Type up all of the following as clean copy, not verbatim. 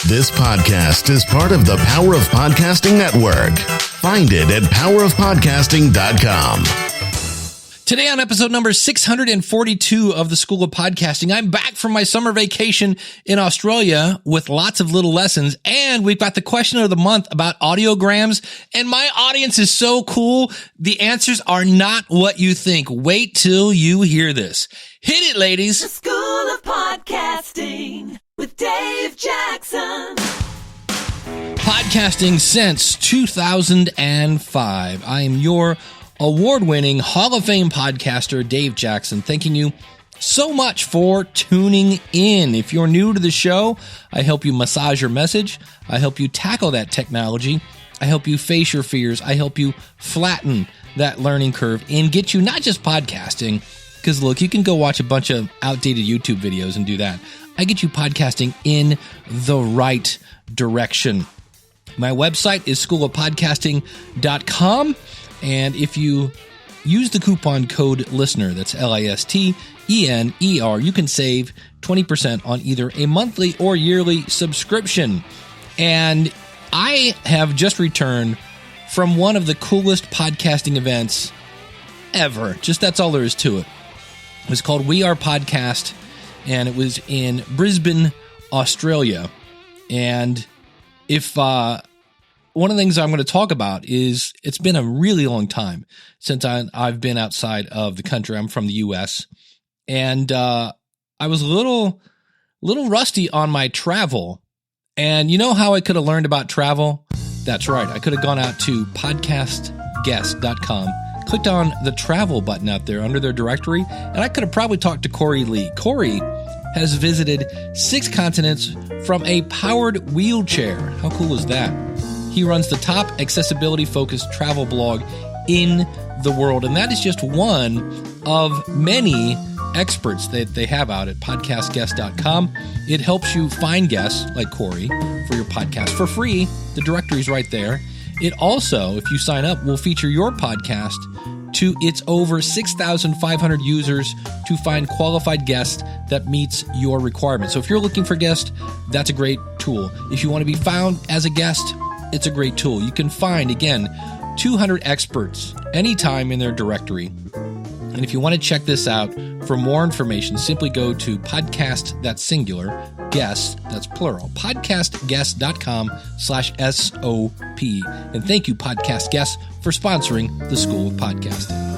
This podcast is part of the Power of Podcasting Network. Find it at powerofpodcasting.com. Today on episode number 642 of the School of Podcasting, I'm back from my summer vacation in Australia with lots of little lessons, and we've got the question of the month about audiograms, and my audience is so cool. The answers are not what you think. Wait till you hear this. Hit it, ladies. The School of Podcasting with Dave Jackson. Podcasting since 2005. I am your award-winning Hall of Fame podcaster, Dave Jackson, thanking you so much for tuning in. If you're new to the show, I help you massage your message. I help you tackle that technology. I help you face your fears. I help you flatten that learning curve and get you not just podcasting, because look, you can go watch a bunch of outdated YouTube videos and do that. I get you podcasting in the right direction. My website is schoolofpodcasting.com. And if you use the coupon code LISTENER, that's LISTENER, you can save 20% on either a monthly or yearly subscription. And I have just returned from one of the coolest podcasting events ever. Just that's all there is to it. It was called We Are Podcast, and it was in Brisbane, Australia. And if one of the things I'm going to talk about is it's been a really long time since I've been outside of the country. I'm from the U.S. And I was a little rusty on my travel. And you know how I could have learned about travel? That's right. I could have gone out to podcastguest.com, clicked on the travel button out there under their directory, and I could have probably talked to Corey Lee. Corey has visited 6 continents from a powered wheelchair. How cool is that? He runs the top accessibility-focused travel blog in the world, and that is just one of many experts that they have out at podcastguest.com. It helps you find guests like Corey for your podcast for free. The directory is right there. It also, if you sign up, will feature your podcast to its over 6,500 users to find qualified guests that meets your requirements. So if you're looking for guests, that's a great tool. If you want to be found as a guest, it's a great tool. You can find, again, 200 experts anytime in their directory. And if you want to check this out for more information, simply go to podcast, that's singular, guest, that's plural, podcastguest.com/SOP. And thank you, Podcast Guest, for sponsoring the School of Podcasting.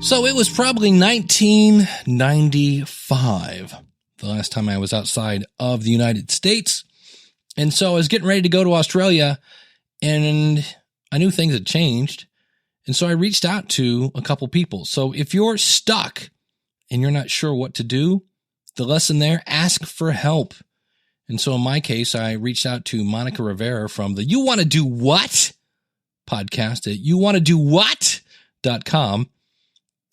So it was probably 1995, the last time I was outside of the United States. And so I was getting ready to go to Australia, and I knew things had changed. And so I reached out to a couple people. So if you're stuck and you're not sure what to do, the lesson there, ask for help. And so in my case, I reached out to Monica Rivera from the You Want to Do What podcast at youwantodowhat.com.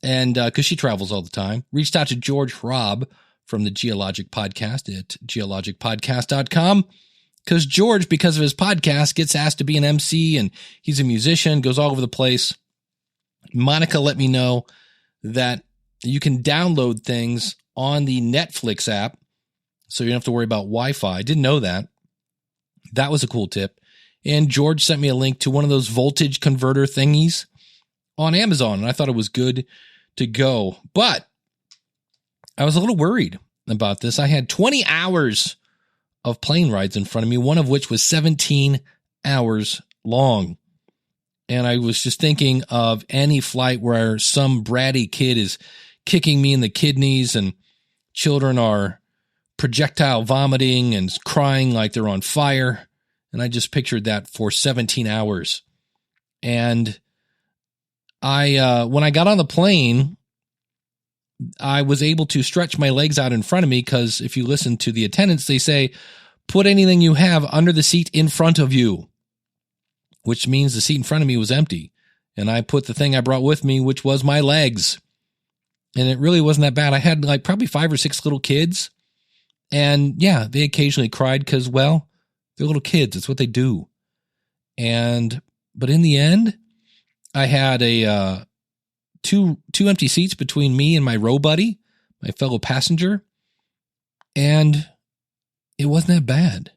And because she travels all the time, reached out to George Robb from the Geologic Podcast at geologicpodcast.com. Because George, because of his podcast, gets asked to be an MC, and he's a musician, goes all over the place. Monica let me know that you can download things on the Netflix app, so you don't have to worry about Wi-Fi. I didn't know that. That was a cool tip. And George sent me a link to one of those voltage converter thingies on Amazon, and I thought it was good to go. But I was a little worried about this. I had 20 hours of plane rides in front of me, one of which was 17 hours long. And I was just thinking of any flight where some bratty kid is kicking me in the kidneys and children are projectile vomiting and crying like they're on fire. And I just pictured that for 17 hours. And when I got on the plane, I was able to stretch my legs out in front of me because if you listen to the attendants, they say, put anything you have under the seat in front of you, which means the seat in front of me was empty. And I put the thing I brought with me, which was my legs. And it really wasn't that bad. I had like probably 5 or 6 little kids. And yeah, they occasionally cried because, well, they're little kids. It's what they do. But in the end, I had a two empty seats between me and my row buddy, my fellow passenger, and it wasn't that bad.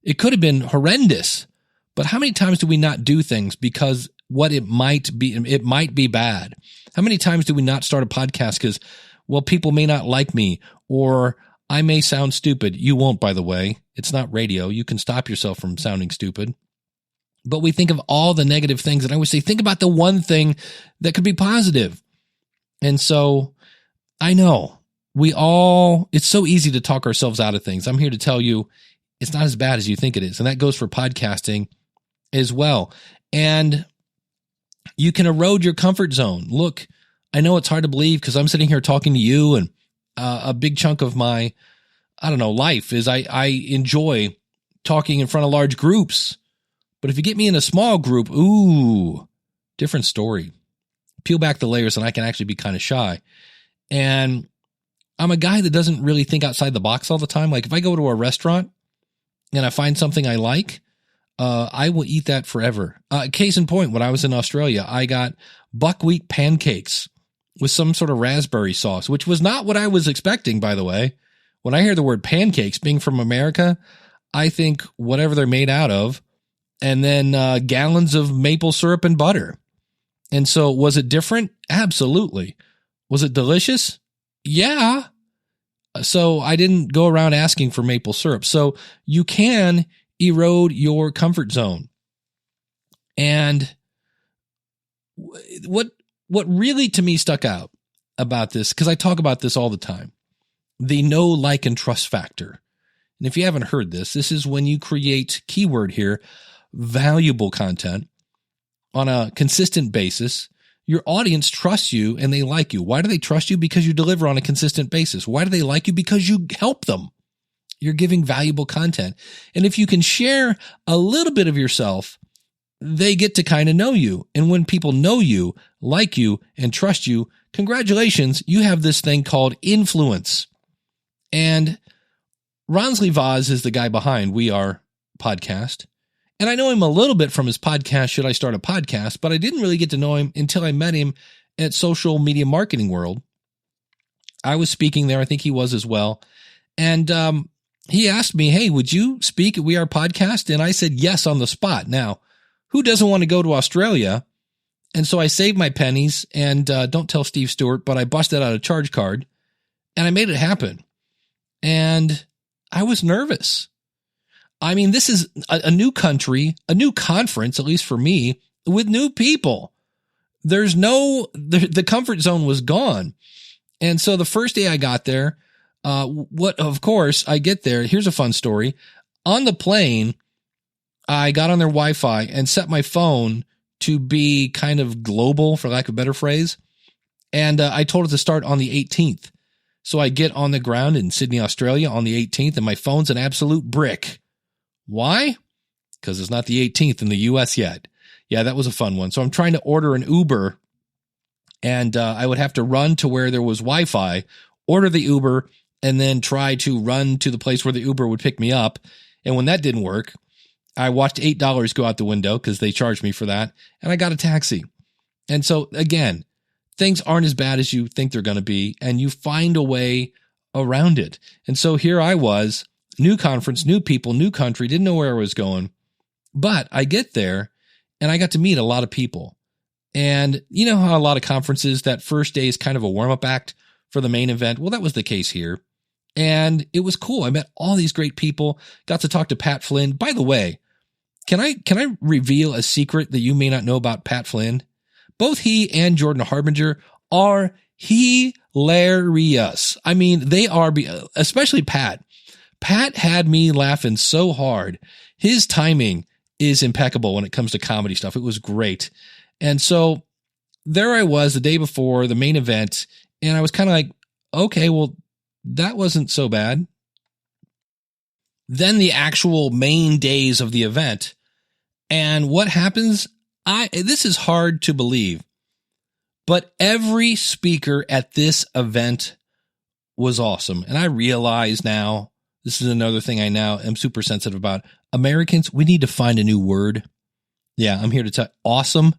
It could have been horrendous, but how many times do we not do things because it might be bad? How many times do we not start a podcast because, well, people may not like me, or I may sound stupid. You won't, by the way. It's not radio. You can stop yourself from sounding stupid. But we think of all the negative things, and I always say, think about the one thing that could be positive. And so I know it's so easy to talk ourselves out of things. I'm here to tell you it's not as bad as you think it is. And that goes for podcasting as well. And you can erode your comfort zone. Look, I know it's hard to believe because I'm sitting here talking to you, and a big chunk of my, life is I enjoy talking in front of large groups. But if you get me in a small group, different story. Peel back the layers and I can actually be kind of shy. And I'm a guy that doesn't really think outside the box all the time. Like if I go to a restaurant and I find something I like, I will eat that forever. Case in point, when I was in Australia, I got buckwheat pancakes with some sort of raspberry sauce, which was not what I was expecting, by the way. When I hear the word pancakes being from America, I think whatever they're made out of, and then gallons of maple syrup and butter. And so was it different? Absolutely. Was it delicious? Yeah. So I didn't go around asking for maple syrup. So you can erode your comfort zone. And what really to me stuck out about this, because I talk about this all the time, the know, like, and trust factor. And if you haven't heard this is when you create, keyword here, valuable content on a consistent basis. Your audience trusts you and they like you. Why do they trust you? Because you deliver on a consistent basis. Why do they like you? Because you help them. You're giving valuable content. And if you can share a little bit of yourself, they get to kind of know you. And when people know you, like you, and trust you, congratulations, you have this thing called influence. And Ronsley Vaz is the guy behind We Are Podcast. And I know him a little bit from his podcast, Should I Start a Podcast? But I didn't really get to know him until I met him at Social Media Marketing World. I was speaking there. I think he was as well. And he asked me, hey, would you speak at We Are Podcast? And I said yes on the spot. Now, who doesn't want to go to Australia? And so I saved my pennies, and don't tell Steve Stewart, but I busted out a charge card and I made it happen. And I was nervous. I mean, this is a new country, a new conference, at least for me, with new people. The comfort zone was gone. And so the first day I got there, of course, I get there. Here's a fun story. On the plane, I got on their Wi-Fi and set my phone to be kind of global, for lack of a better phrase. And I told it to start on the 18th. So I get on the ground in Sydney, Australia on the 18th, and my phone's an absolute brick. Why? Because it's not the 18th in the US yet. Yeah, that was a fun one. So I'm trying to order an Uber, and I would have to run to where there was Wi-Fi, order the Uber, and then try to run to the place where the Uber would pick me up. And when that didn't work, I watched $8 go out the window because they charged me for that, and I got a taxi. And so, again, things aren't as bad as you think they're going to be, and you find a way around it. And so here I was, new conference, new people, new country, didn't know where I was going. But I get there and I got to meet a lot of people. And you know how a lot of conferences, that first day is kind of a warm-up act for the main event? Well, that was the case here. And it was cool. I met all these great people, got to talk to Pat Flynn. By the way, can I reveal a secret that you may not know about Pat Flynn? Both he and Jordan Harbinger are hilarious. I mean, they are, especially Pat. Pat had me laughing so hard. His timing is impeccable when it comes to comedy stuff. It was great. And so there I was the day before the main event, and I was kind of like, okay, well, that wasn't so bad. Then the actual main days of the event. And what happens? This is hard to believe, but every speaker at this event was awesome. And I realize now, this is another thing I now am super sensitive about. Americans, we need to find a new word. Yeah, I'm here to tell. Awesome.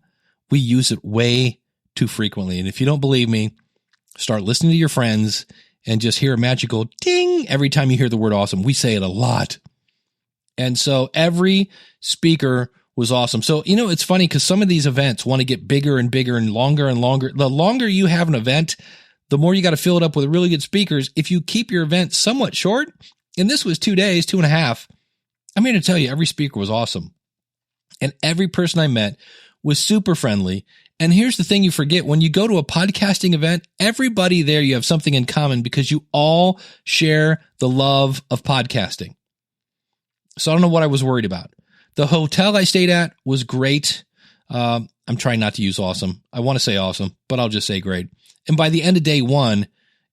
We use it way too frequently. And if you don't believe me, start listening to your friends and just hear a magical ding every time you hear the word awesome. We say it a lot. And so every speaker was awesome. So, it's funny because some of these events want to get bigger and bigger and longer and longer. The longer you have an event, the more you got to fill it up with really good speakers. If you keep your event somewhat short, and this was 2 days, 2.5, I'm here to tell you every speaker was awesome. And every person I met was super friendly. And here's the thing you forget. When you go to a podcasting event, everybody there, you have something in common because you all share the love of podcasting. So I don't know what I was worried about. The hotel I stayed at was great. I'm trying not to use awesome. I want to say awesome, but I'll just say great. And by the end of day 1,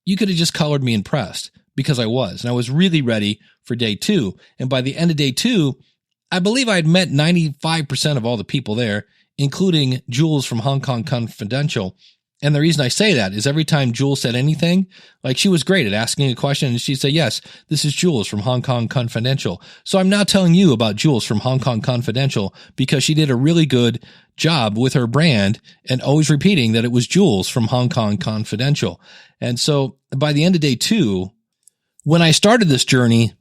you could have just colored me impressed because I was. And I was really ready for day 2. And by the end of day 2, I believe I had met 95% of all the people there, including Jules from Hong Kong Confidential. And the reason I say that is every time Jules said anything, like she was great at asking a question and she'd say, yes, this is Jules from Hong Kong Confidential. So I'm now telling you about Jules from Hong Kong Confidential because she did a really good job with her brand and always repeating that it was Jules from Hong Kong Confidential. And so by the end of day 2, when I started this journey,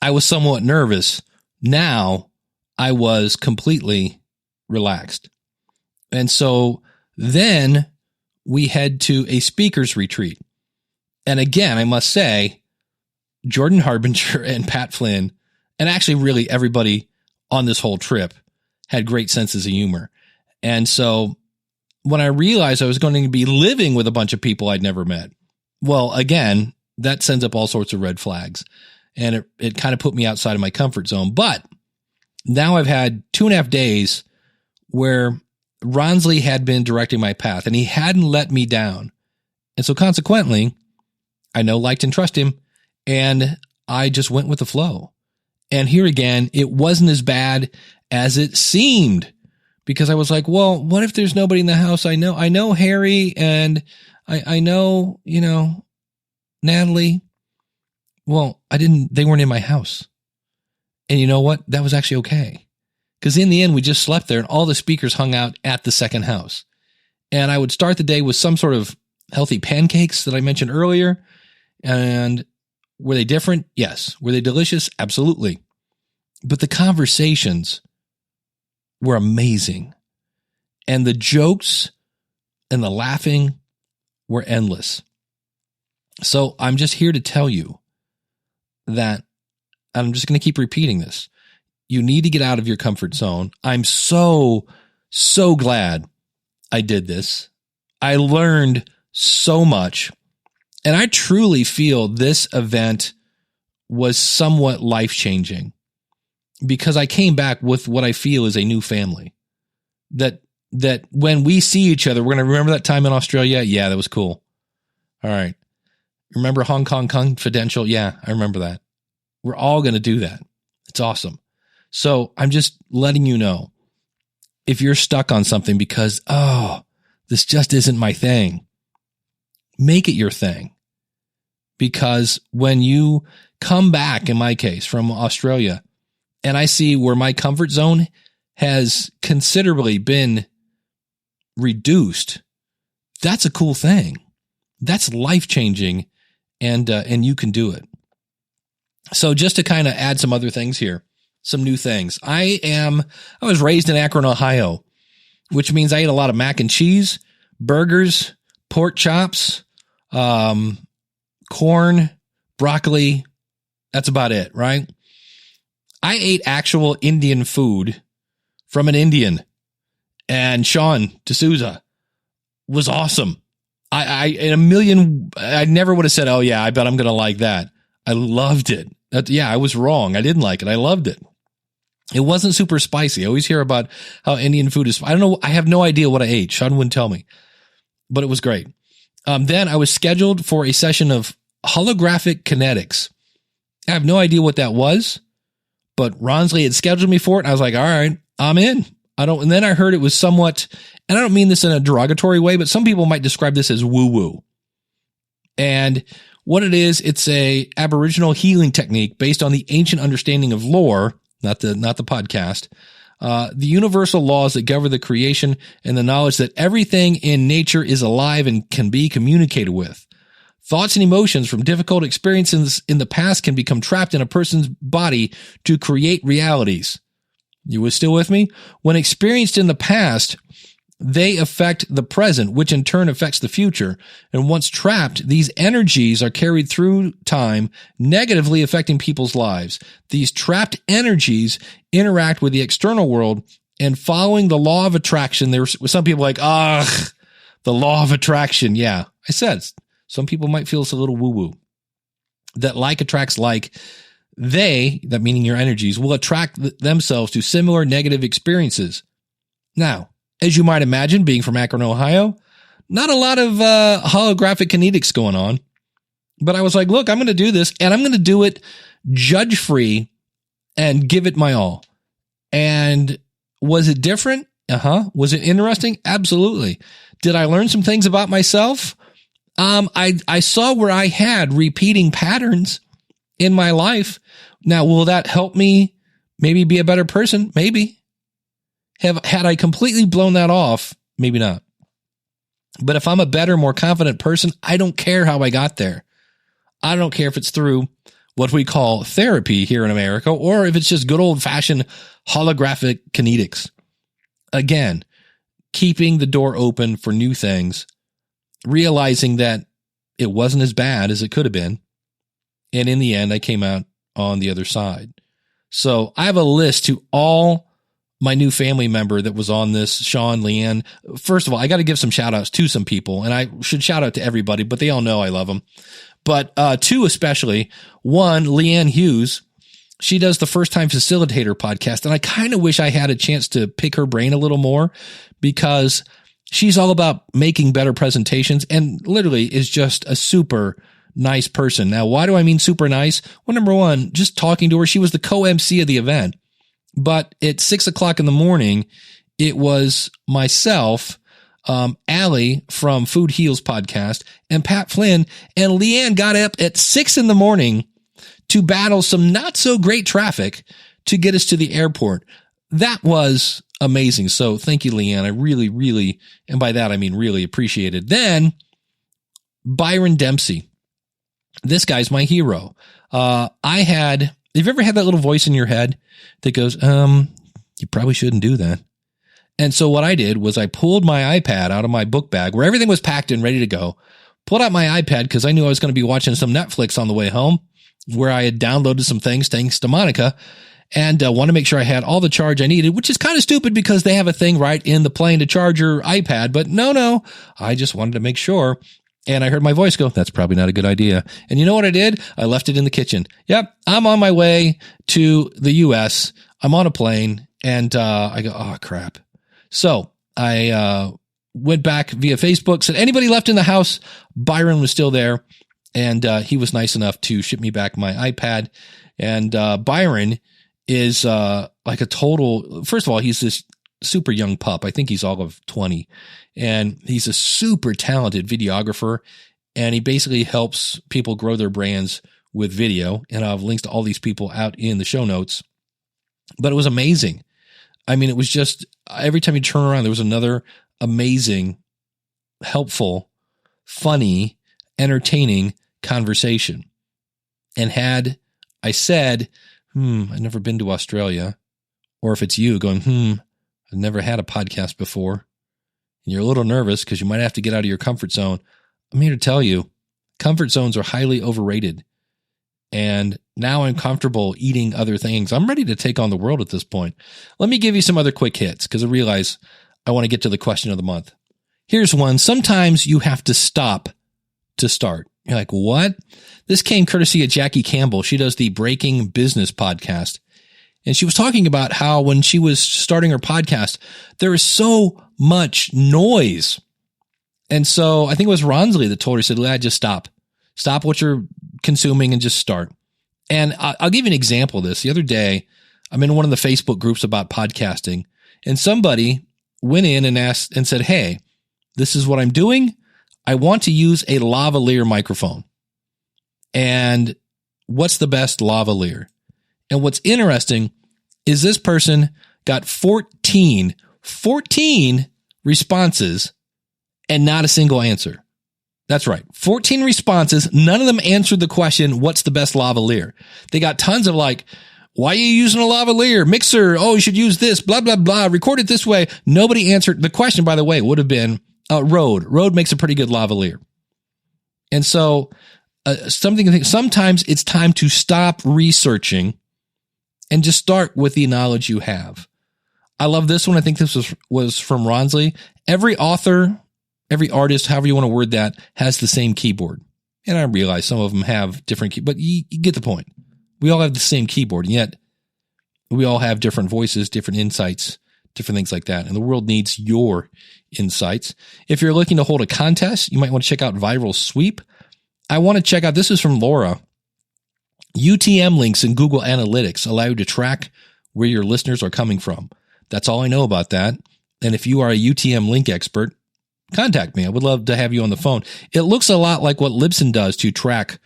I was somewhat nervous. Now I was completely relaxed. And so then we head to a speaker's retreat. And again, I must say, Jordan Harbinger and Pat Flynn, and actually really everybody on this whole trip had great senses of humor. And so when I realized I was going to be living with a bunch of people I'd never met, well, again, that sends up all sorts of red flags. And it kind of put me outside of my comfort zone. But now I've had 2.5 days where Ronsley had been directing my path and he hadn't let me down. And so consequently, I know, liked, and trust him. And I just went with the flow. And here again, it wasn't as bad as it seemed because I was like, well, what if there's nobody in the house? I know Harry and I know, Natalie. Well, they weren't in my house. And you know what? That was actually okay. Because in the end, we just slept there and all the speakers hung out at the second house. And I would start the day with some sort of healthy pancakes that I mentioned earlier. And were they different? Yes. Were they delicious? Absolutely. But the conversations were amazing. And the jokes and the laughing were endless. So I'm just here to tell you that I'm just going to keep repeating this. You need to get out of your comfort zone. I'm so glad I did this. I learned so much. And I truly feel this event was somewhat life-changing because I came back with what I feel is a new family. That when we see each other, we're going to remember that time in Australia. Yeah, that was cool. All right. Remember Hong Kong Confidential? Yeah, I remember that. We're all going to do that. It's awesome. So I'm just letting you know, if you're stuck on something because, this just isn't my thing, make it your thing. Because when you come back, in my case, from Australia, and I see where my comfort zone has considerably been reduced, that's a cool thing. That's life-changing, and you can do it. So just to kind of add some other things here, some new things. I was raised in Akron, Ohio, which means I ate a lot of mac and cheese, burgers, pork chops, corn, broccoli. That's about it, right? I ate actual Indian food from an Indian, and Sean D'Souza was awesome. I never would have said, oh yeah, I bet I'm going to like that. I loved it. I was wrong. I didn't like it. I loved it. It wasn't super spicy. I always hear about how Indian food is. I don't know. I have no idea what I ate. Sean wouldn't tell me, but it was great. Then I was scheduled for a session of holographic kinetics. I have no idea what that was, but Ronsley had scheduled me for it. And I was like, all right, I'm in. And then I heard it was somewhat, and I don't mean this in a derogatory way, but some people might describe this as woo-woo. And what it is, it's a Aboriginal healing technique based on the ancient understanding of lore, not the podcast, The universal laws that govern the creation and the knowledge that everything in nature is alive and can be communicated with. Thoughts and emotions from difficult experiences in the past can become trapped in a person's body to create realities. You were still with me? When experienced in the past, they affect the present, which in turn affects the future. And once trapped, these energies are carried through time, negatively affecting people's lives. These trapped energies interact with the external world, and following the law of attraction, there were some people like, the law of attraction. Yeah, I said, some people might feel it's a little woo-woo. That like attracts like. They, that meaning your energies, will attract themselves to similar negative experiences. Now, as you might imagine, being from Akron, Ohio, not a lot of holographic kinetics going on. But I was like, look, I'm going to do this, and I'm going to do it judge-free and give it my all. And was it different? Was it interesting? Absolutely. Did I learn some things about myself? I saw where I had repeating patterns in my life. Now, will that help me maybe be a better person? Maybe. Had I completely blown that off? Maybe not. But if I'm a better, more confident person, I don't care how I got there. I don't care if it's through what we call therapy here in America, or if it's just good old-fashioned holographic kinetics. Again, keeping the door open for new things, realizing that it wasn't as bad as it could have been. And in the end, I came out on the other side. So I have a list to all my new family member that was on this, Sean, Leanne. First of all, I got to give some shout outs to some people, and I should shout out to everybody, but they all know I love them. But two especially. One, Leanne Hughes. She does the First Time Facilitator podcast, and I kind of wish I had a chance to pick her brain a little more, because she's all about making better presentations and literally is just a super nice person. Now, why do I mean super nice? Well, number one, just talking to her, she was the co-MC of the event. But at 6:00 in the morning, it was myself, Allie from Food Heals podcast, and Pat Flynn, and Leanne got up at 6 in the morning to battle some not so great traffic to get us to the airport. That was amazing. So thank you, Leanne. I really, really, and by that I mean really appreciate it. Then Byron Dempsey. This guy's my hero. Have you ever had that little voice in your head that goes, you probably shouldn't do that? And so what I did was I pulled my iPad out of my book bag where everything was packed and ready to go, pulled out my iPad because I knew I was going to be watching some Netflix on the way home, where I had downloaded some things thanks to Monica, and want to make sure I had all the charge I needed, which is kind of stupid because they have a thing right in the plane to charge your iPad. But no, I just wanted to make sure. And I heard my voice go, that's probably not a good idea. And you know what I did? I left it in the kitchen. Yep, I'm on my way to the U.S. I'm on a plane, and I go, oh, crap. So I went back via Facebook, said, anybody left in the house? Byron was still there, and he was nice enough to ship me back my iPad. And Byron is like a total, first of all, he's this super young pup. I think he's all of 20. And he's a super talented videographer, and he basically helps people grow their brands with video. And I'll have links to all these people out in the show notes. But it was amazing. I mean, it was just every time you turn around, there was another amazing, helpful, funny, entertaining conversation. And had I said, I've never been to Australia, or if it's you going, I've never had a podcast before, and you're a little nervous because you might have to get out of your comfort zone, I'm here to tell you, comfort zones are highly overrated. And now I'm comfortable eating other things. I'm ready to take on the world at this point. Let me give you some other quick hits because I realize I want to get to the question of the month. Here's one. Sometimes you have to stop to start. You're like, what? This came courtesy of Jackie Campbell. She does the Breaking Business podcast. And she was talking about how when she was starting her podcast, there is so much noise. And so I think it was Ronsley that told her, said, just stop. Stop what you're consuming and just start. And I'll give you an example of this. The other day, I'm in one of the Facebook groups about podcasting, and somebody went in and asked and said, hey, this is what I'm doing. I want to use a lavalier microphone. And what's the best lavalier? And what's interesting is this person got 14 responses and not a single answer. That's right. 14 responses. None of them answered the question, what's the best lavalier? They got tons of like, why are you using a lavalier? Mixer. Oh, you should use this, blah, blah, blah. Record it this way. Nobody answered. The question, by the way, would have been Rode. Rode makes a pretty good lavalier. And so something to think, sometimes it's time to stop researching and just start with the knowledge you have. I love this one. I think this was from Ronsley. Every author, every artist, however you want to word that, has the same keyboard. And I realize some of them have different but you get the point. We all have the same keyboard, and yet we all have different voices, different insights, different things like that. And the world needs your insights. If you're looking to hold a contest, you might want to check out Viral Sweep. I want to check out, this is from Laura. UTM links in Google Analytics allow you to track where your listeners are coming from. That's all I know about that. And if you are a UTM link expert, contact me. I would love to have you on the phone. It looks a lot like what Libsyn does to track,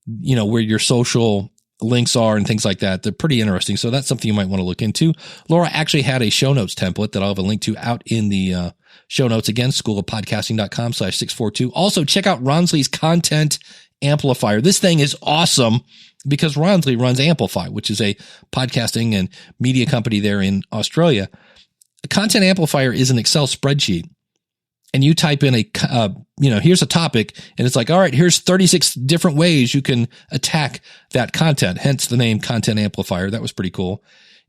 where your social links are and things like that. They're pretty interesting. So that's something you might want to look into. Laura actually had a show notes template that I'll have a link to out in the show notes. Again, schoolofpodcasting.com/642. Also check out Ronsley's Content Amplifier. This thing is awesome because Ronsley runs Amplify, which is a podcasting and media company there in Australia. A Content Amplifier is an Excel spreadsheet. And you type in here's a topic, and it's like, all right, here's 36 different ways you can attack that content, hence the name Content Amplifier. That was pretty cool.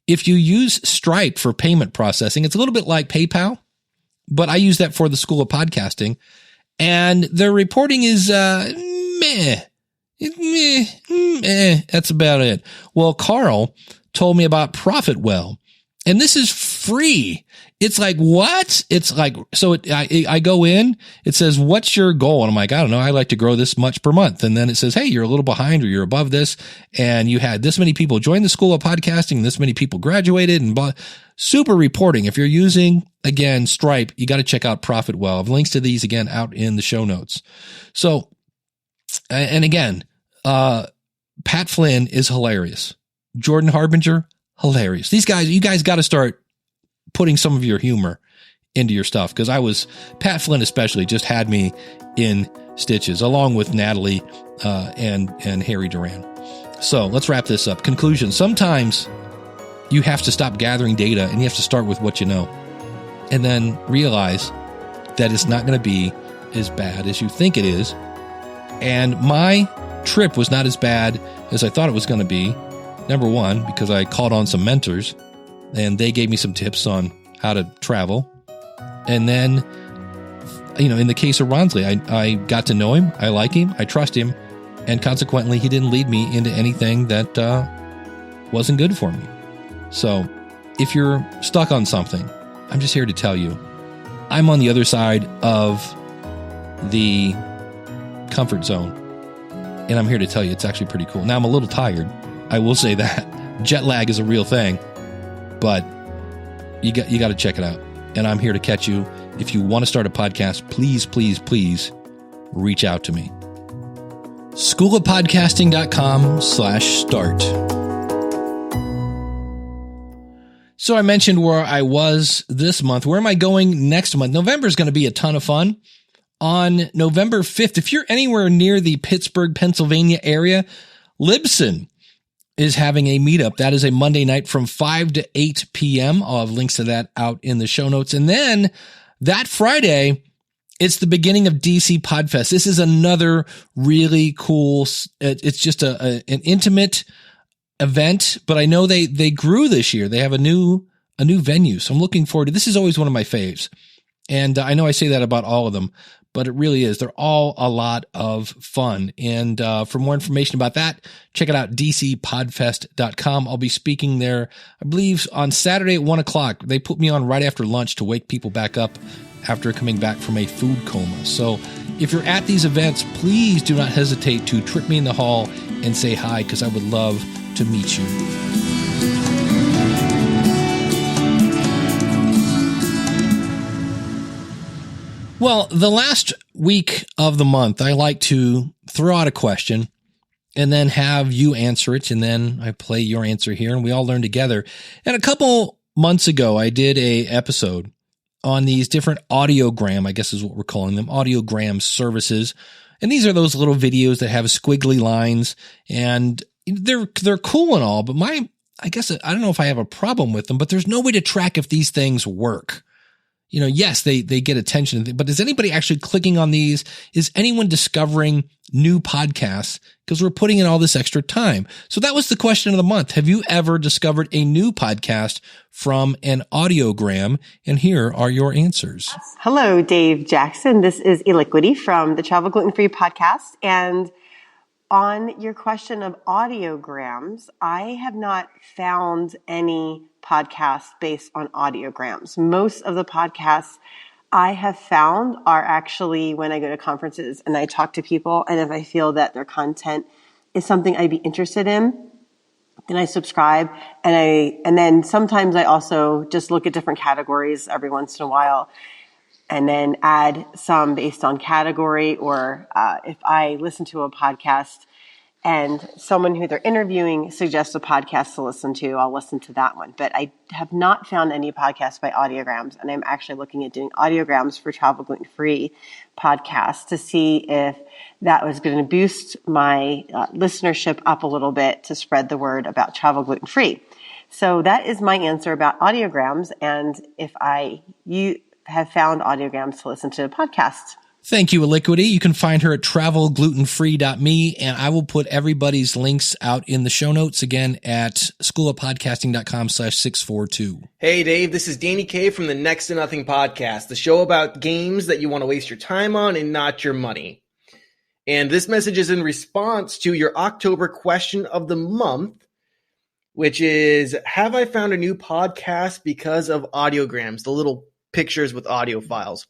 If you use Stripe for payment processing, it's a little bit like PayPal, but I use that for the School of Podcasting, and their reporting is meh. That's about it. Well, Carl told me about ProfitWell, and this is free. It's like, what? It's like, so I go in, it says, what's your goal? And I'm like, I don't know. I like to grow this much per month. And then it says, hey, you're a little behind or you're above this. And you had this many people join the School of Podcasting. This many people graduated and super reporting. If you're using, again, Stripe, you got to check out ProfitWell. I have links to these again out in the show notes. So, and again, Pat Flynn is hilarious. Jordan Harbinger, hilarious. These guys, you guys got to start putting some of your humor into your stuff, because Pat Flynn especially just had me in stitches, along with Natalie and Harry Duran. So let's wrap this up. Conclusion. Sometimes you have to stop gathering data and you have to start with what you know, and then realize that it's not going to be as bad as you think it is. And my trip was not as bad as I thought it was going to be. Number one, because I called on some mentors and they gave me some tips on how to travel. And then, in the case of Ronsley, I got to know him. I like him. I trust him. And consequently, he didn't lead me into anything that wasn't good for me. So if you're stuck on something, I'm just here to tell you, I'm on the other side of the comfort zone. And I'm here to tell you, it's actually pretty cool. Now, I'm a little tired. I will say that. Jet lag is a real thing. But you got to check it out. And I'm here to catch you. If you want to start a podcast, please, please, please reach out to me. schoolofpodcasting.com/start. So I mentioned where I was this month. Where am I going next month? November is going to be a ton of fun. On November 5th, if you're anywhere near the Pittsburgh, Pennsylvania area, Libsyn is having a meetup. That is a Monday night from 5 to 8 p.m. I'll have links to that out in the show notes. And then that Friday, it's the beginning of DC Podfest. This is another really cool, it's just an intimate event, but I know they grew this year. They have a new venue. So I'm looking forward to, this is always one of my faves. And I know I say that about all of them, but it really is. They're all a lot of fun. And for more information about that, check it out, dcpodfest.com. I'll be speaking there, I believe, on Saturday at 1 o'clock. They put me on right after lunch to wake people back up after coming back from a food coma. So if you're at these events, please do not hesitate to trip me in the hall and say hi, because I would love to meet you. Well, the last week of the month, I like to throw out a question and then have you answer it. And then I play your answer here and we all learn together. And a couple months ago, I did a episode on these different audiogram, I guess is what we're calling them, audiogram services. And these are those little videos that have squiggly lines, and they're cool and all, but I guess I don't know if I have a problem with them, but there's no way to track if these things work. You know, yes, they get attention, but is anybody actually clicking on these? Is anyone discovering new podcasts? Because we're putting in all this extra time. So that was the question of the month. Have you ever discovered a new podcast from an audiogram? And here are your answers. Hello, Dave Jackson. This is Eliquity from the Travel Gluten Free podcast. And on your question of audiograms, I have not found any podcasts based on audiograms. Most of the podcasts I have found are actually when I go to conferences and I talk to people, and if I feel that their content is something I'd be interested in, then I subscribe. And then sometimes I also just look at different categories every once in a while, and then add some based on category, or if I listen to a podcast and someone who they're interviewing suggests a podcast to listen to, I'll listen to that one. But I have not found any podcasts by Audiograms, and I'm actually looking at doing Audiograms for Travel Gluten Free podcasts to see if that was going to boost my listenership up a little bit to spread the word about Travel Gluten Free. So that is my answer about Audiograms, and if you have found Audiograms to listen to podcasts. Thank you, Eliquity. You can find her at travelglutenfree.me, and I will put everybody's links out in the show notes again at schoolofpodcasting.com/642. Hey, Dave, this is Danny K from the Next to Nothing podcast, the show about games that you want to waste your time on and not your money. And this message is in response to your October question of the month, which is, have I found a new podcast because of audiograms, the little pictures with audio files?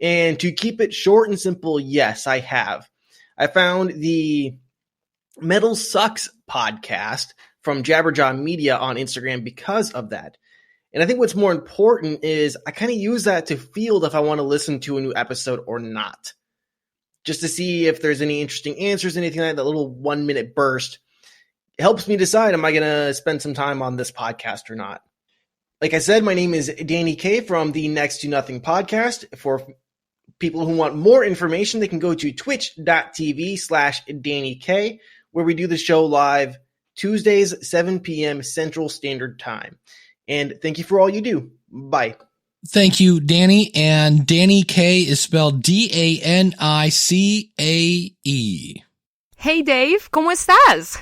And to keep it short and simple, yes, I have. I found the Metal Sucks podcast from Jabberjaw Media on Instagram because of that. And I think what's more important is I kind of use that to field if I want to listen to a new episode or not. Just to see if there's any interesting answers, anything like that little 1 minute burst. It helps me decide, am I going to spend some time on this podcast or not? Like I said, my name is Danny K from the Next to Nothing podcast. For people who want more information, they can go to twitch.tv/DannyK, where we do the show live Tuesdays, 7 p.m. Central Standard Time. And thank you for all you do. Bye. Thank you, Danny. And Danny K is spelled Danicae. Hey, Dave, ¿cómo estás?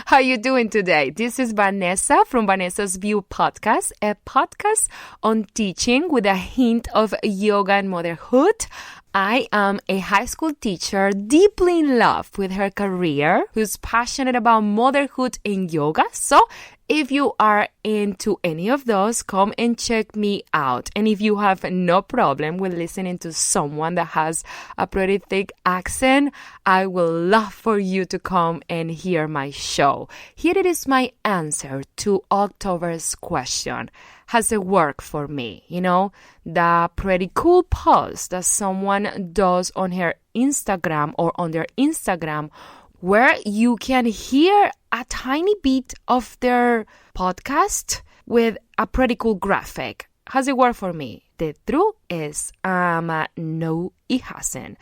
How you doing today? This is Vanessa from Vanessa's View podcast, a podcast on teaching with a hint of yoga and motherhood. I am a high school teacher deeply in love with her career, who's passionate about motherhood and yoga. So if you are into any of those, come and check me out. And if you have no problem with listening to someone that has a pretty thick accent, I will love for you to come and hear my show. Here it is my answer to October's question. Has it worked for me? You know, the pretty cool post that someone does on her Instagram or on their Instagram, where you can hear a tiny bit of their podcast with a pretty cool graphic. Has it worked for me? The truth is, no, it hasn't.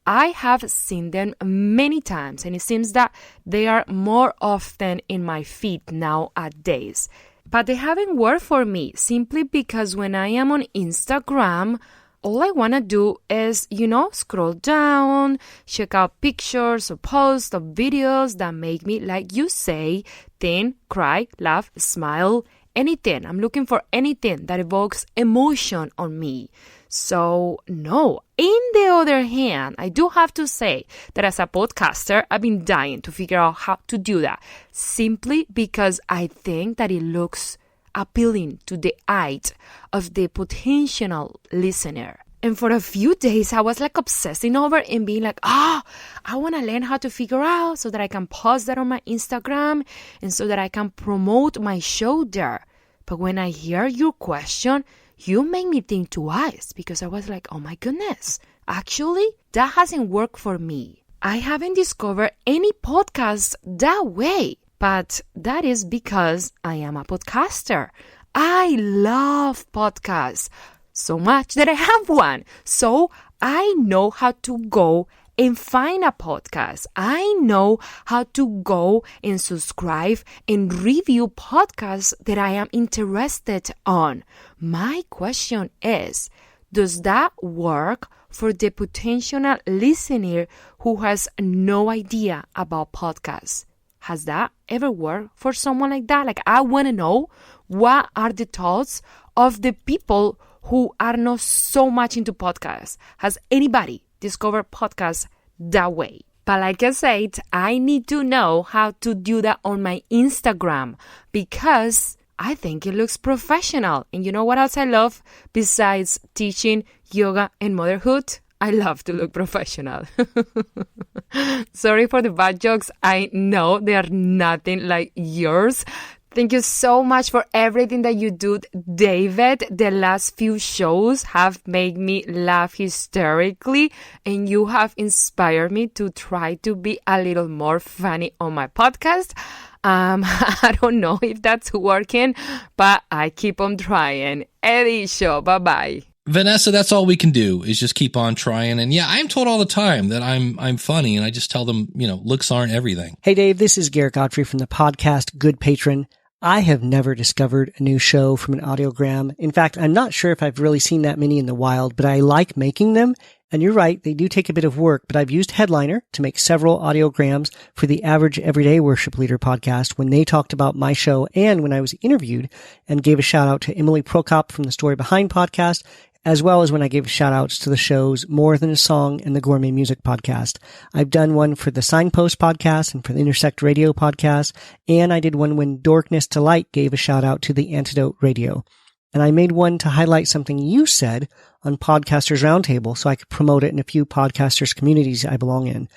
I have seen them many times, and it seems that they are more often in my feed nowadays. But they haven't worked for me simply because when I am on Instagram, all I want to do is, scroll down, check out pictures or posts of videos that make me, like you say, think, cry, laugh, smile, anything. I'm looking for anything that evokes emotion on me. So, no. In the other hand, I do have to say that as a podcaster, I've been dying to figure out how to do that. Simply because I think that it looks appealing to the eye of the potential listener. And for a few days, I was like obsessing over and being like, I want to learn how to figure out so that I can post that on my Instagram and so that I can promote my show there. But when I hear your question, you make me think twice because I was like, oh my goodness, actually, that hasn't worked for me. I haven't discovered any podcast that way. But that is because I am a podcaster. I love podcasts so much that I have one. So I know how to go and find a podcast. I know how to go and subscribe and review podcasts that I am interested on. My question is, does that work for the potential listener who has no idea about podcasts? Has that ever worked for someone like that? Like, I want to know what are the thoughts of the people who are not so much into podcasts. Has anybody discovered podcasts that way? But like I said, I need to know how to do that on my Instagram because I think it looks professional. And you know what else I love besides teaching yoga and motherhood? I love to look professional. Sorry for the bad jokes. I know they are nothing like yours. Thank you so much for everything that you do, David. The last few shows have made me laugh hysterically, and you have inspired me to try to be a little more funny on my podcast. I don't know if that's working, but I keep on trying. Eddie Show, bye-bye. Vanessa, that's all we can do is just keep on trying. And yeah, I'm told all the time that I'm funny, and I just tell them, looks aren't everything. Hey, Dave, this is Garrett Godfrey from the podcast Good Patron. I have never discovered a new show from an audiogram. In fact, I'm not sure if I've really seen that many in the wild, but I like making them. And you're right, they do take a bit of work, but I've used Headliner to make several audiograms for the Average Everyday Worship Leader podcast when they talked about my show and when I was interviewed, and gave a shout out to Emily Prokop from the Story Behind podcast, as well as when I gave shout outs to the shows More Than a Song and the Gourmet Music podcast. I've done one for the Signpost podcast and for the Intersect Radio podcast, and I did one when Darkness to Light gave a shout out to the Antidote Radio. And I made one to highlight something you said on Podcasters Roundtable so I could promote it in a few podcasters communities I belong in.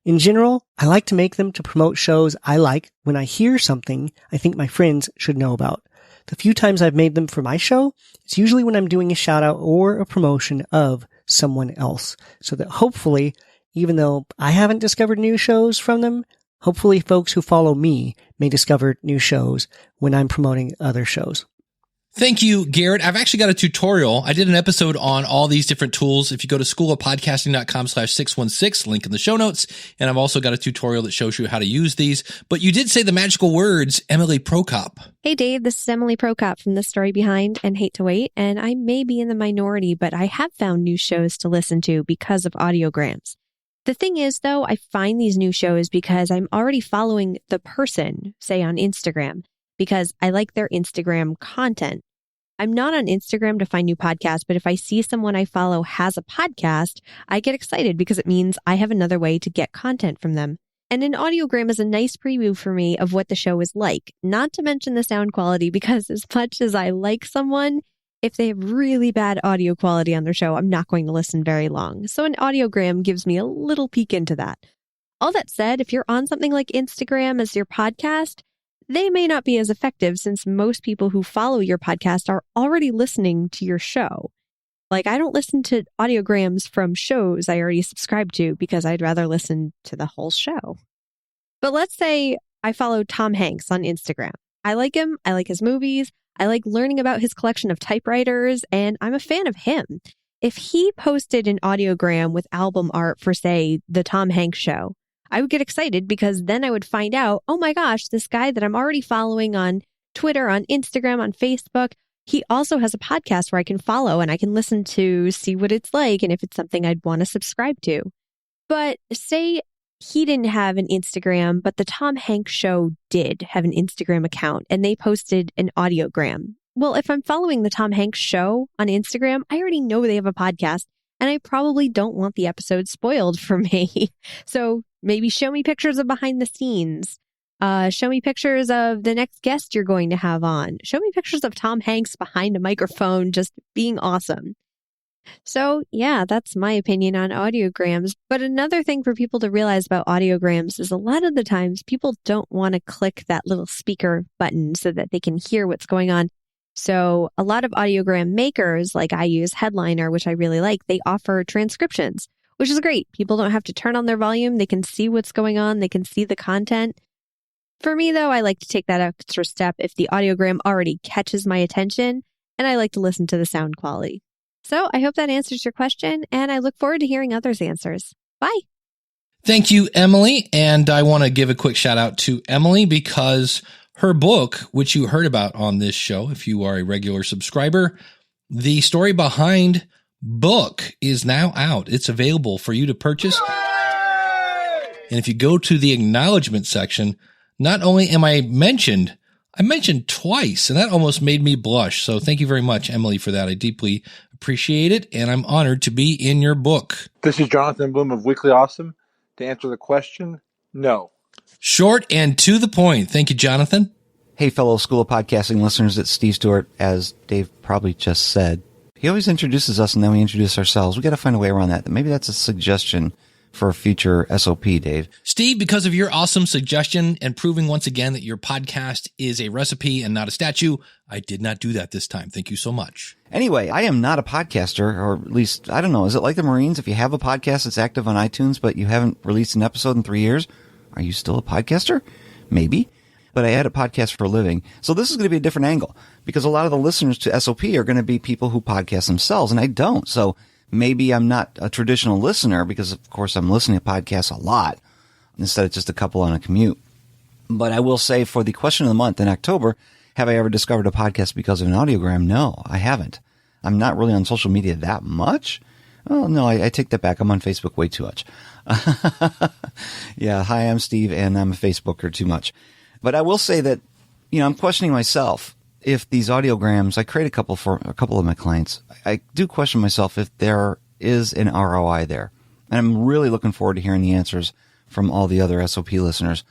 In general, I like to make them to promote shows I like when I hear something I think my friends should know about. The few times I've made them for my show, it's usually when I'm doing a shout out or a promotion of someone else. So that hopefully, even though I haven't discovered new shows from them, hopefully folks who follow me may discover new shows when I'm promoting other shows. Thank you, Garrett. I've actually got a tutorial. I did an episode on all these different tools. If you go to schoolofpodcasting.com/616, link in the show notes. And I've also got a tutorial that shows you how to use these. But you did say the magical words, Emily Prokop. Hey, Dave, this is Emily Prokop from The Story Behind and Hate to Wait. And I may be in the minority, but I have found new shows to listen to because of audiograms. The thing is, though, I find these new shows because I'm already following the person, say on Instagram, because I like their Instagram content. I'm not on Instagram to find new podcasts, but if I see someone I follow has a podcast, I get excited because it means I have another way to get content from them. And an audiogram is a nice preview for me of what the show is like, not to mention the sound quality, because as much as I like someone, if they have really bad audio quality on their show, I'm not going to listen very long. So an audiogram gives me a little peek into that. All that said, if you're on something like Instagram as your podcast, they may not be as effective since most people who follow your podcast are already listening to your show. Like, I don't listen to audiograms from shows I already subscribe to because I'd rather listen to the whole show. But let's say I follow Tom Hanks on Instagram. I like him. I like his movies. I like learning about his collection of typewriters, and I'm a fan of him. If he posted an audiogram with album art for, say, the Tom Hanks show, I would get excited because then I would find out, oh my gosh, this guy that I'm already following on Twitter, on Instagram, on Facebook, he also has a podcast where I can follow and I can listen to, see what it's like, and if it's something I'd want to subscribe to. But say he didn't have an Instagram, but the Tom Hanks show did have an Instagram account and they posted an audiogram. Well, if I'm following the Tom Hanks show on Instagram, I already know they have a podcast and I probably don't want the episode spoiled for me. So maybe show me pictures of behind the scenes. Show me pictures of the next guest you're going to have on. Show me pictures of Tom Hanks behind a microphone just being awesome. So yeah, that's my opinion on audiograms. But another thing for people to realize about audiograms is a lot of the times people don't want to click that little speaker button so that they can hear what's going on. So a lot of audiogram makers, like I use Headliner, which I really like, they offer transcriptions, which is great. People don't have to turn on their volume. They can see what's going on. They can see the content. For me, though, I like to take that extra step if the audiogram already catches my attention, and I like to listen to the sound quality. So I hope that answers your question, and I look forward to hearing others' answers. Bye. Thank you, Emily. And I want to give a quick shout out to Emily because her book, which you heard about on this show, if you are a regular subscriber, the story behind book is now out. It's available for you to purchase. And if you go to the acknowledgement section, not only am I mentioned twice, and that almost made me blush. So thank you very much, Emily, for that. I deeply appreciate it, and I'm honored to be in your book. This is Jonathan Bloom of Weekly Awesome. To answer the question, no. Short and to the point. Thank you, Jonathan. Hey, fellow School of Podcasting listeners, it's Steve Stewart. As Dave probably just said, he always introduces us and then we introduce ourselves. We got to find a way around that. Maybe that's a suggestion for a future SOP, Dave. Steve, because of your awesome suggestion and proving once again that your podcast is a recipe and not a statue, I did not do that this time. Thank you so much. Anyway, I am not a podcaster, or at least, I don't know, is it like the Marines? If you have a podcast that's active on iTunes, but you haven't released an episode in 3 years, are you still a podcaster? Maybe. But I had a podcast for a living. So this is going to be a different angle because a lot of the listeners to SOP are going to be people who podcast themselves, and I don't. So maybe I'm not a traditional listener because, of course, I'm listening to podcasts a lot instead of just a couple on a commute. But I will say for the question of the month in October, have I ever discovered a podcast because of an audiogram? No, I haven't. I'm not really on social media that much. Oh, no, I take that back. I'm on Facebook way too much. Yeah, hi, I'm Steve, and I'm a Facebooker too much. But I will say that, I'm questioning myself if these audiograms, I create a couple for a couple of my clients. I do question myself if there is an ROI there. And I'm really looking forward to hearing the answers from all the other SOP listeners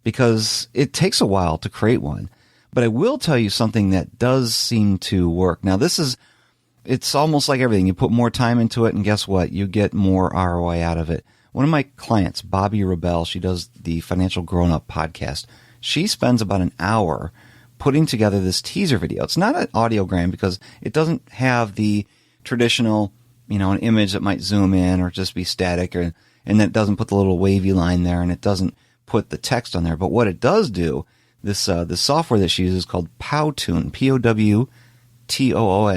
because it takes a while to create one. But I will tell you something that does seem to work. Now, it's almost like everything. You put more time into it, and guess what? You get more ROI out of it. One of my clients, Bobby Rebel, she does the Financial Grown-Up podcast. She spends about an hour putting together this teaser video. It's not an audiogram because it doesn't have the traditional, an image that might zoom in or just be static, and then it doesn't put the little wavy line there, and it doesn't put the text on there. But what it does do, this software that she uses is called Powtoon, Powtoon,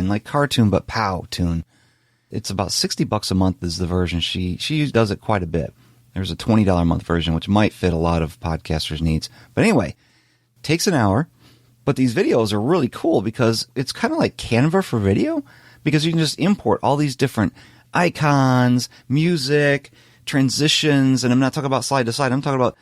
like cartoon, but Powtoon. It's about $60 a month is the version. She does it quite a bit. There's a $20 a month version, which might fit a lot of podcasters' needs. But anyway, takes an hour. But these videos are really cool because it's kind of like Canva for video because you can just import all these different icons, music, transitions. And I'm not talking about slide to slide. I'm talking about,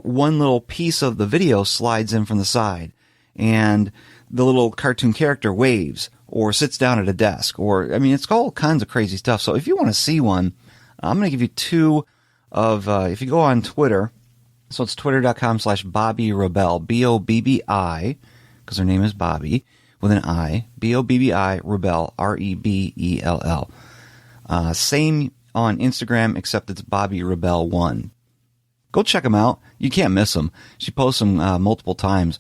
one little piece of the video slides in from the side and the little cartoon character waves or sits down at a desk it's all kinds of crazy stuff. So if you want to see one, I'm going to give you two of, if you go on Twitter, so it's twitter.com/Bobby Rebel, Bobbi, because her name is Bobby, with an I, Bobbi Rebel, Rebell. Same on Instagram, except it's Bobby Rebel 1. Go check them out. You can't miss them. She posts them multiple times.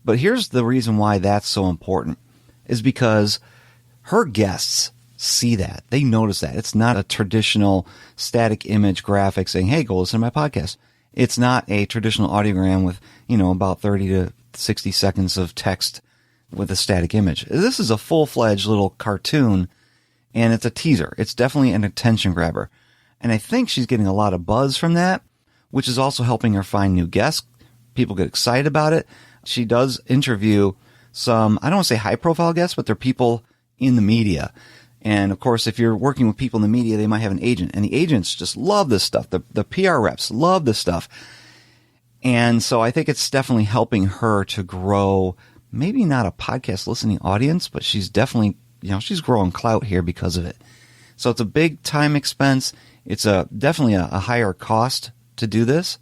But here's the reason why that's so important, is because her guests see that. They notice that. It's not a traditional static image graphic saying, hey, go listen to my podcast. It's not a traditional audiogram with, about 30 to 60 seconds of text with a static image. This is a full-fledged little cartoon, and it's a teaser. It's definitely an attention grabber. And I think she's getting a lot of buzz from that, which is also helping her find new guests. People get excited about it. She does interview some, I don't want to say high-profile guests, but they're people in the media. And, of course, if you're working with people in the media, they might have an agent. And the agents just love this stuff. The PR reps love this stuff. And so I think it's definitely helping her to grow, maybe not a podcast listening audience, but she's definitely, she's growing clout here because of it. So it's a big time expense. It's definitely a higher cost to do this,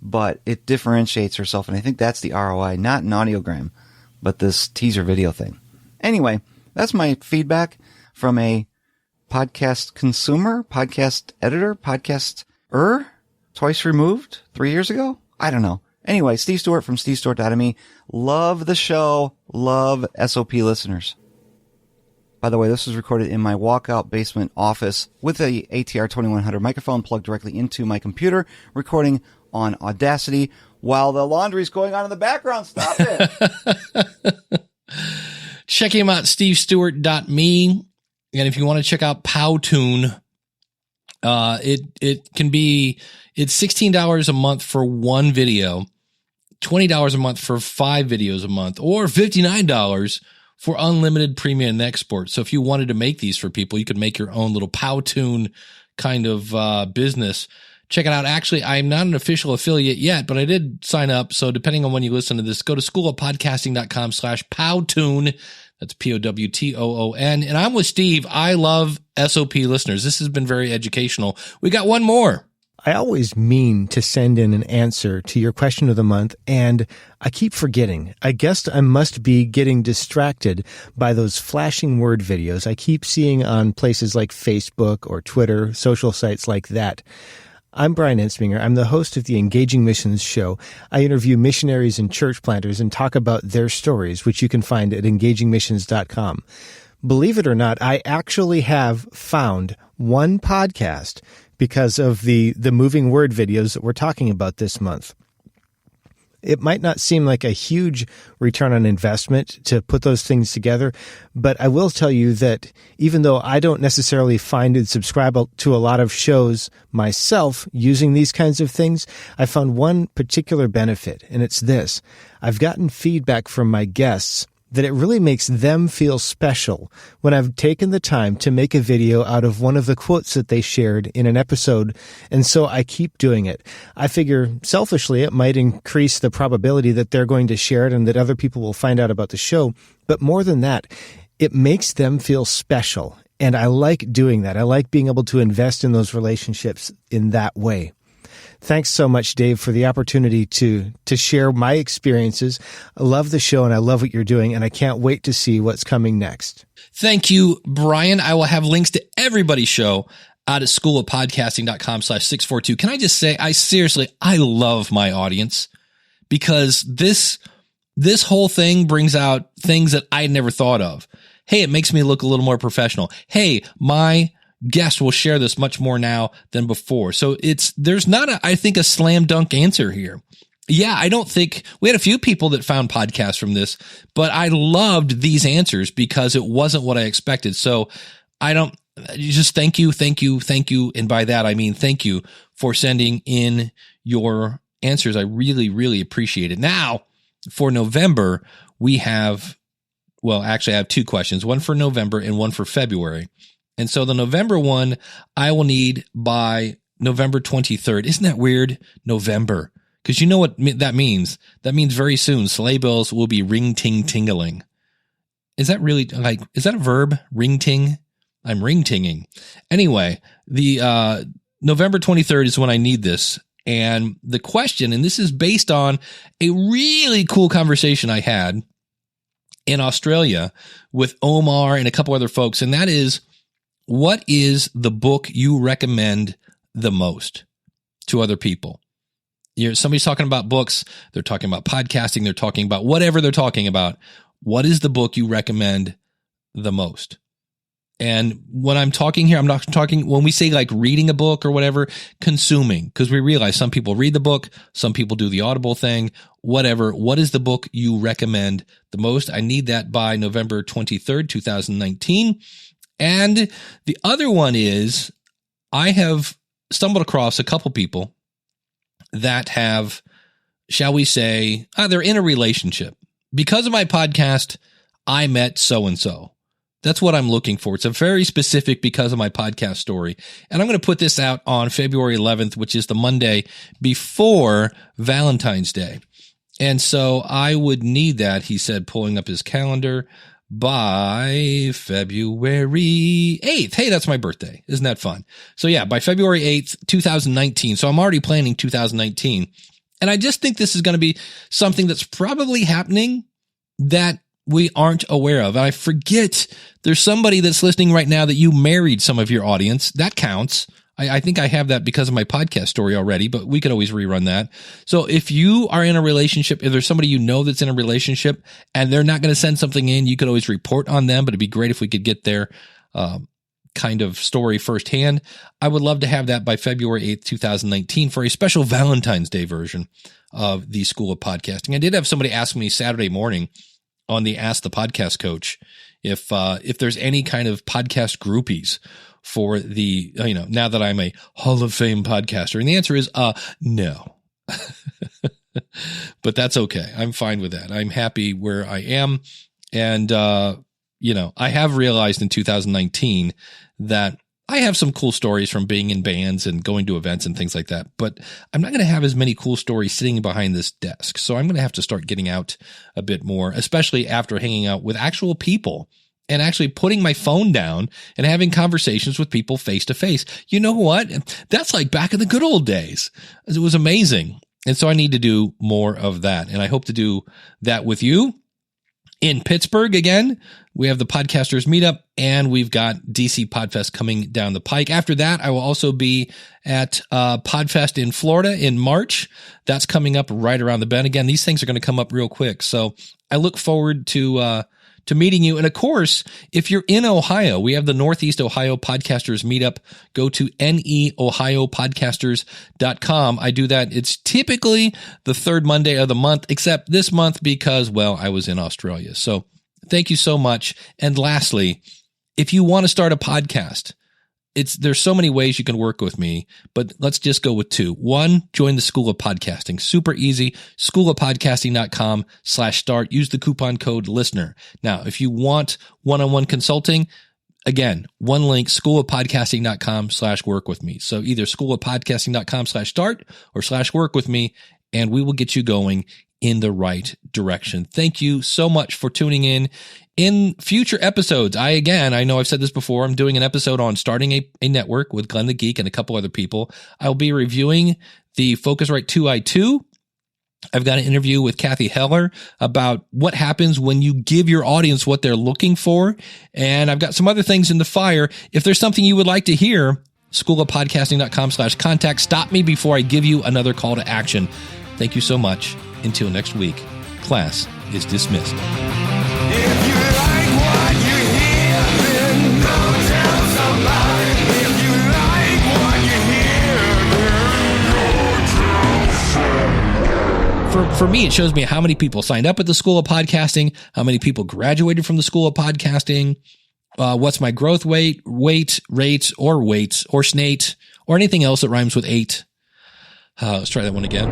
but it differentiates herself. And I think that's the ROI, not an audiogram, but this teaser video thing. Anyway, that's my feedback from a podcast consumer, podcast editor, podcaster, twice removed, 3 years ago. I don't know. Anyway, Steve Stewart from stevestewart.me. Love the show. Love SOP listeners. By the way, this was recorded in my walkout basement office with a ATR 2100 microphone plugged directly into my computer, recording on Audacity while the laundry's going on in the background. Stop it. Check him out, stevestewart.me. And if you want to check out Powtoon, it's $16 a month for one video, $20 a month for 5 videos a month, or $59 for unlimited premium export. So if you wanted to make these for people, you could make your own little Powtoon kind of business. Check it out. Actually, I'm not an official affiliate yet, but I did sign up. So depending on when you listen to this, go to schoolofpodcasting.com/Powtoon. That's Powtoon. And I'm with Steve. I love SOP listeners. This has been very educational. We got one more. I always mean to send in an answer to your question of the month, and I keep forgetting. I guess I must be getting distracted by those flashing word videos I keep seeing on places like Facebook or Twitter, social sites like that. I'm Brian Ensminger. I'm the host of the Engaging Missions show. I interview missionaries and church planters and talk about their stories, which you can find at engagingmissions.com. Believe it or not, I actually have found one podcast because of the moving word videos that we're talking about this month. It might not seem like a huge return on investment to put those things together, but I will tell you that even though I don't necessarily find and subscribe to a lot of shows myself using these kinds of things, I found one particular benefit, and it's this. I've gotten feedback from my guests that it really makes them feel special when I've taken the time to make a video out of one of the quotes that they shared in an episode, and so I keep doing it. I figure, selfishly, it might increase the probability that they're going to share it and that other people will find out about the show, but more than that, it makes them feel special, and I like doing that. I like being able to invest in those relationships in that way. Thanks so much, Dave, for the opportunity to share my experiences. I love the show and I love what you're doing, and I can't wait to see what's coming next. Thank you, Brian. I will have links to everybody's show out at schoolofpodcasting.com/642. Can I just say, I love my audience, because this whole thing brings out things that I never thought of. Hey, it makes me look a little more professional. Hey, my guests will share this much more now than before. So there's not I think a slam dunk answer here. Yeah, I don't think we had a few people that found podcasts from this, but I loved these answers because it wasn't what I expected. So just thank you. And by that, I mean, thank you for sending in your answers. I really, really appreciate it. Now for November, I have 2 questions, one for November and one for February. And so the November one, I will need by November 23rd. Isn't that weird? November. Because you know what that means? That means very soon sleigh bells will be ring-ting-tingling. Is that really, is that a verb? Ring-ting? I'm ring-tinging. Anyway, the November 23rd is when I need this. And the question, and this is based on a really cool conversation I had in Australia with Omar and a couple other folks, and that is, what is the book you recommend the most to other people? Somebody's talking about books. They're talking about podcasting. They're talking about whatever they're talking about. What is the book you recommend the most? And when I'm talking here, I'm not talking when we say like reading a book or whatever, consuming, because we realize some people read the book, some people do the Audible thing, whatever. What is the book you recommend the most? I need that by November 23rd, 2019. And the other one is, I have stumbled across a couple people that have, shall we say, they're in a relationship. Because of my podcast, I met so-and-so. That's what I'm looking for. It's a very specific because of my podcast story. And I'm going to put this out on February 11th, which is the Monday before Valentine's Day. And so I would need that, he said, pulling up his calendar, by February 8th. Hey, that's my birthday. Isn't that fun? So yeah, by February 8th, 2019. So I'm already planning 2019. And I just think this is going to be something that's probably happening that we aren't aware of. And I forget there's somebody that's listening right now that you married some of your audience. That counts. I think I have that because of my podcast story already, but we could always rerun that. So if you are in a relationship, if there's somebody you know that's in a relationship and they're not going to send something in, you could always report on them, but it'd be great if we could get their kind of story firsthand, I would love to have that by February 8th, 2019 for a special Valentine's Day version of the School of Podcasting. I did have somebody ask me Saturday morning on the Ask the Podcast Coach if there's any kind of podcast groupies for the, now that I'm a Hall of Fame podcaster. And the answer is, no. But that's okay. I'm fine with that. I'm happy where I am. And, I have realized in 2019 that I have some cool stories from being in bands and going to events and things like that, but I'm not going to have as many cool stories sitting behind this desk. So I'm going to have to start getting out a bit more, especially after hanging out with actual people and actually putting my phone down and having conversations with people face to face. You know what? That's like back in the good old days. It was amazing. And so I need to do more of that. And I hope to do that with you. In Pittsburgh, again, we have the Podcasters Meetup, and we've got DC Podfest coming down the pike. After that, I will also be at Podfest in Florida in March. That's coming up right around the bend. Again, these things are going to come up real quick. So I look forward to meeting you. And of course, if you're in Ohio, we have the Northeast Ohio Podcasters Meetup. Go to neohiopodcasters.com. I do that. It's typically the third Monday of the month, except this month because, well, I was in Australia. So thank you so much. And lastly, if you want to start a podcast, there's so many ways you can work with me, but let's just go with two. One, join the School of Podcasting. Super easy. schoolofpodcasting.com/start. Use the coupon code LISTENER. Now, if you want one-on-one consulting, again, one link, schoolofpodcasting.com/work with me. So either schoolofpodcasting.com/start or /work with me, and we will get you going in the right direction. Thank you so much for tuning in. In future episodes, I know I've said this before, I'm doing an episode on starting a network with Glenn the Geek and a couple other people. I'll be reviewing the Focusrite 2i2. I've got an interview with Kathy Heller about what happens when you give your audience what they're looking for. And I've got some other things in the fire. If there's something you would like to hear, schoolofpodcasting.com/contact. Stop me before I give you another call to action. Thank you so much. Until next week, class is dismissed. If you like what you hear, then go tell somebody. If you like what you hear, then go tell somebody. For me, it shows me how many people signed up at the School of Podcasting, how many people graduated from the School of Podcasting, what's my growth rate, or snate, or anything else that rhymes with 8. Let's try that one again.